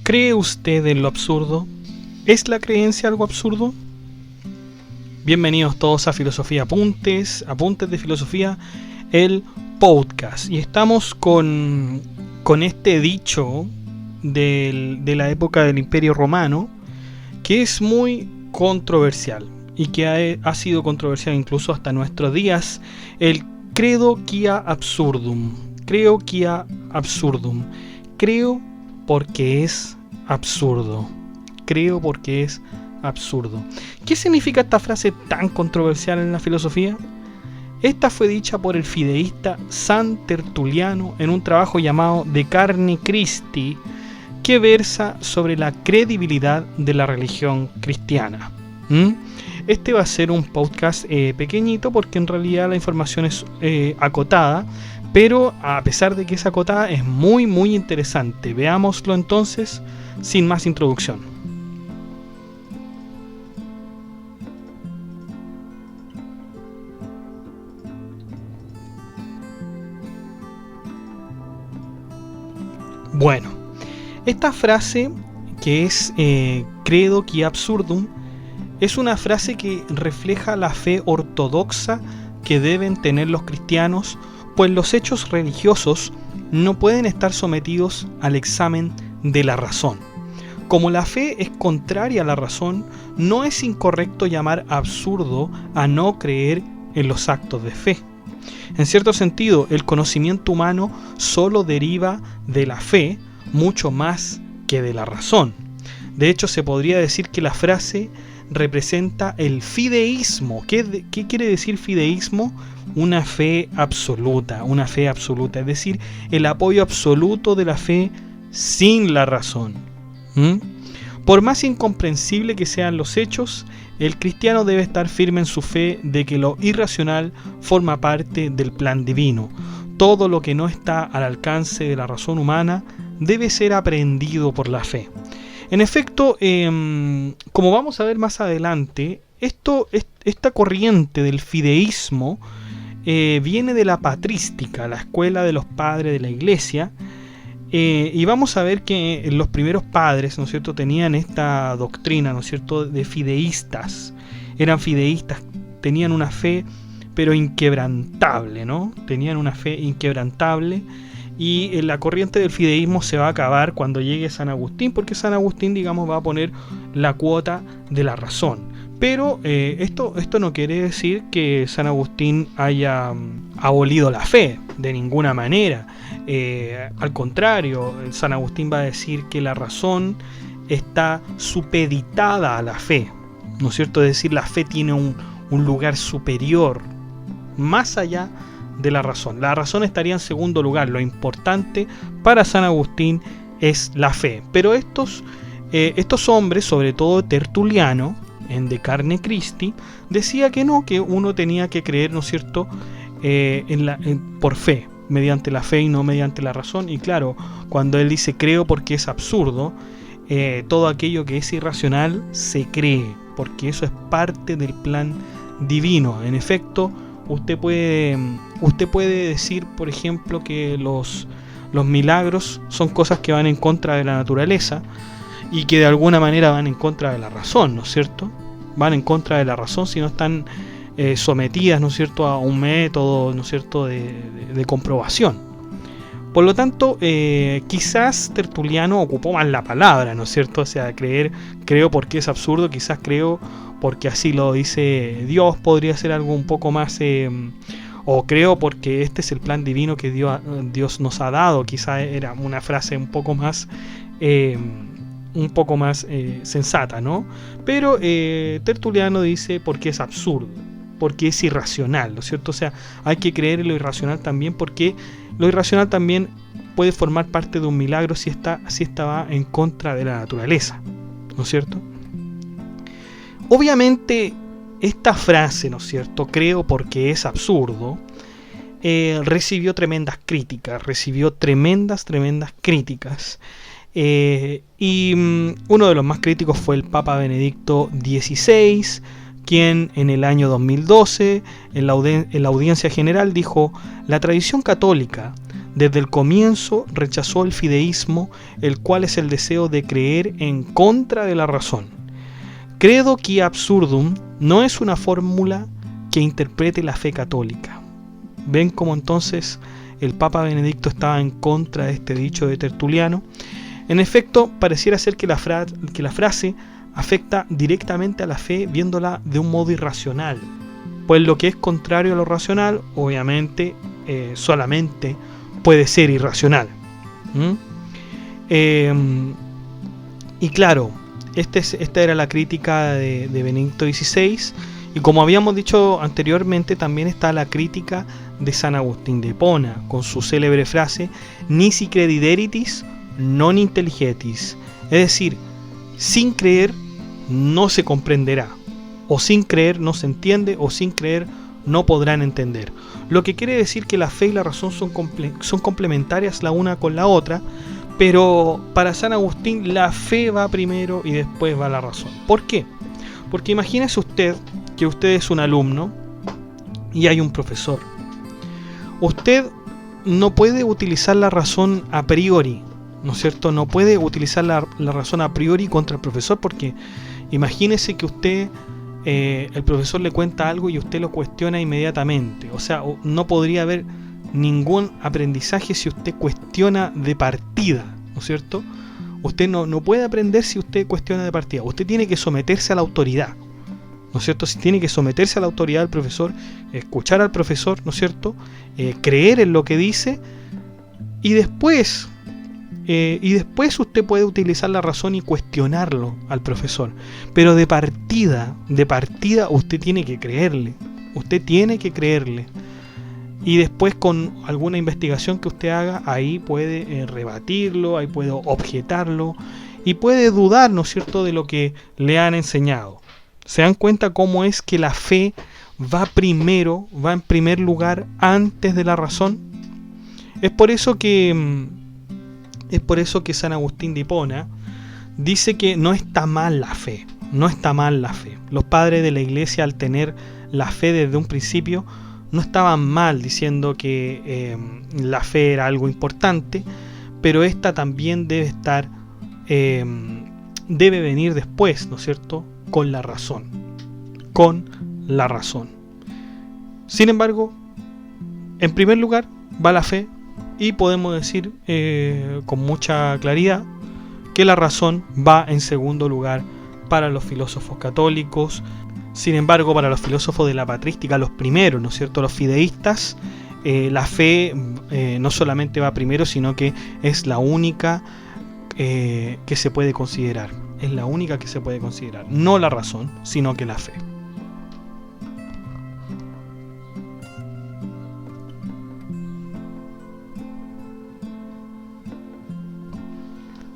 ¿Cree usted en lo absurdo? ¿Es la creencia algo absurdo? Bienvenidos todos a Filosofía Apuntes, Apuntes de Filosofía, el podcast. Y estamos con este dicho de la época del Imperio Romano, que es muy controversial y que ha sido controversial incluso hasta nuestros días, el credo quia absurdum. Creo quia absurdum. Creo porque es absurdo. Creo porque es absurdo. ¿Qué significa esta frase tan controversial en la filosofía? Esta fue dicha por el fideísta San Tertuliano en un trabajo llamado De Carne Christi, que versa sobre la credibilidad de la religión cristiana. Este va a ser un podcast pequeñito porque en realidad la información es acotada, pero a pesar de que es acotada es muy muy interesante. Veámoslo entonces sin más introducción. Bueno, esta frase que es credo quia absurdum es una frase que refleja la fe ortodoxa que deben tener los cristianos, pues los hechos religiosos no pueden estar sometidos al examen de la razón. Como la fe es contraria a la razón, no es incorrecto llamar absurdo a no creer en los actos de fe. En cierto sentido, el conocimiento humano solo deriva de la fe, mucho más que de la razón. De hecho, se podría decir que la frase representa el fideísmo. ¿Qué quiere decir fideísmo? Una fe absoluta, es decir, el apoyo absoluto de la fe sin la razón. Por más incomprensible que sean los hechos, el cristiano debe estar firme en su fe de que lo irracional forma parte del plan divino. Todo lo que no está al alcance de la razón humana debe ser aprehendido por la fe. En efecto, como vamos a ver más adelante, esta corriente del fideísmo viene de la patrística, la escuela de los padres de la iglesia, y vamos a ver que los primeros padres, ¿no es cierto?, tenían esta doctrina, ¿no es cierto?, de fideístas. Eran fideístas, tenían una fe, pero inquebrantable, ¿no? Tenían una fe inquebrantable. Y la corriente del fideísmo se va a acabar cuando llegue San Agustín, porque San Agustín, digamos, va a poner la cuota de la razón. Pero esto no quiere decir que San Agustín haya abolido la fe, de ninguna manera. Al contrario, San Agustín va a decir que la razón está supeditada a la fe, ¿no es cierto? Es decir, la fe tiene un lugar superior, más allá de la razón. La razón estaría en segundo lugar. Lo importante para San Agustín es la fe. Pero estos hombres, sobre todo Tertuliano, en De Carne Christi, decía que no, que uno tenía que creer, ¿no es cierto?, por fe, mediante la fe y no mediante la razón. Y claro, cuando él dice creo porque es absurdo, todo aquello que es irracional se cree, porque eso es parte del plan divino. En efecto, usted puede decir, por ejemplo, que los milagros son cosas que van en contra de la naturaleza y que de alguna manera van en contra de la razón, ¿no es cierto? Van en contra de la razón si no están sometidas, ¿no es cierto?, a un método, ¿no es cierto?, de comprobación. Por lo tanto, quizás Tertuliano ocupó mal la palabra, ¿no es cierto? O sea, creo porque es absurdo, quizás creo porque así lo dice Dios, podría ser algo un poco más, o creo porque este es el plan divino que Dios nos ha dado. Quizás era una frase un poco más sensata, ¿no? Pero Tertuliano dice porque es absurdo, porque es irracional, ¿no es cierto? O sea, hay que creer en lo irracional también, porque lo irracional también puede formar parte de un milagro si esta va en contra de la naturaleza, ¿no es cierto? Obviamente esta frase, ¿no es cierto?, creo porque es absurdo, recibió tremendas críticas, y uno de los más críticos fue el Papa Benedicto XVI, quien en el año 2012, en la audiencia general, dijo: la tradición católica Desde el comienzo rechazó el fideísmo, el cual es el deseo de creer en contra de la razón. Credo qui absurdum no es una fórmula que interprete la fe católica. ¿Ven cómo entonces el Papa Benedicto estaba en contra de este dicho de Tertuliano? En efecto, pareciera ser que la frase afecta directamente a la fe viéndola de un modo irracional, pues lo que es contrario a lo racional, obviamente, solamente puede ser irracional. Y claro, esta era la crítica de Benedicto XVI, y como habíamos dicho anteriormente, también está la crítica de San Agustín de Hipona, con su célebre frase, nisi credideritis non intelligetis, es decir, sin creer no se comprenderá, o sin creer no se entiende, o sin creer no podrán entender. Lo que quiere decir que la fe y la razón son complementarias la una con la otra, pero para San Agustín la fe va primero y después va la razón. ¿Por qué? Porque imagínese usted que usted es un alumno y hay un profesor. Usted no puede utilizar la razón a priori, ¿no es cierto? No puede utilizar la razón a priori contra el profesor, porque imagínese que usted, el profesor le cuenta algo y usted lo cuestiona inmediatamente. O sea, no podría haber ningún aprendizaje si usted cuestiona de partida, ¿no es cierto? Usted no puede aprender si usted cuestiona de partida. Usted tiene que someterse a la autoridad, ¿no es cierto? Si tiene que someterse a la autoridad del profesor, escuchar al profesor, ¿no es cierto? Creer en lo que dice, y después usted puede utilizar la razón y cuestionarlo al profesor. Pero de partida usted tiene que creerle. Usted tiene que creerle. Y después, con alguna investigación que usted haga, ahí puede rebatirlo, ahí puede objetarlo y puede dudar, ¿no es cierto?, de lo que le han enseñado. ¿Se dan cuenta cómo es que la fe va en primer lugar antes de la razón? Es por eso que San Agustín de Hipona dice que no está mal la fe, no está mal la fe. Los padres de la iglesia, al tener la fe desde un principio, no estaban mal diciendo que la fe era algo importante, pero esta también debe venir después, ¿no es cierto?, con la razón. Sin embargo, en primer lugar va la fe, y podemos decir con mucha claridad que la razón va en segundo lugar para los filósofos católicos. Sin embargo, para los filósofos de la patrística, los primeros, ¿no es cierto?, los fideístas, la fe no solamente va primero, sino que es la única que se puede considerar. Es la única que se puede considerar. No la razón, sino que la fe.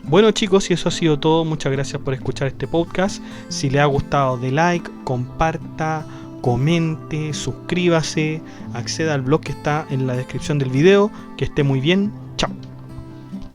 Bueno, chicos, y eso ha sido todo. Muchas gracias por escuchar este podcast. Si le ha gustado, dé like, comparta, comente, suscríbase, acceda al blog que está en la descripción del video. Que esté muy bien.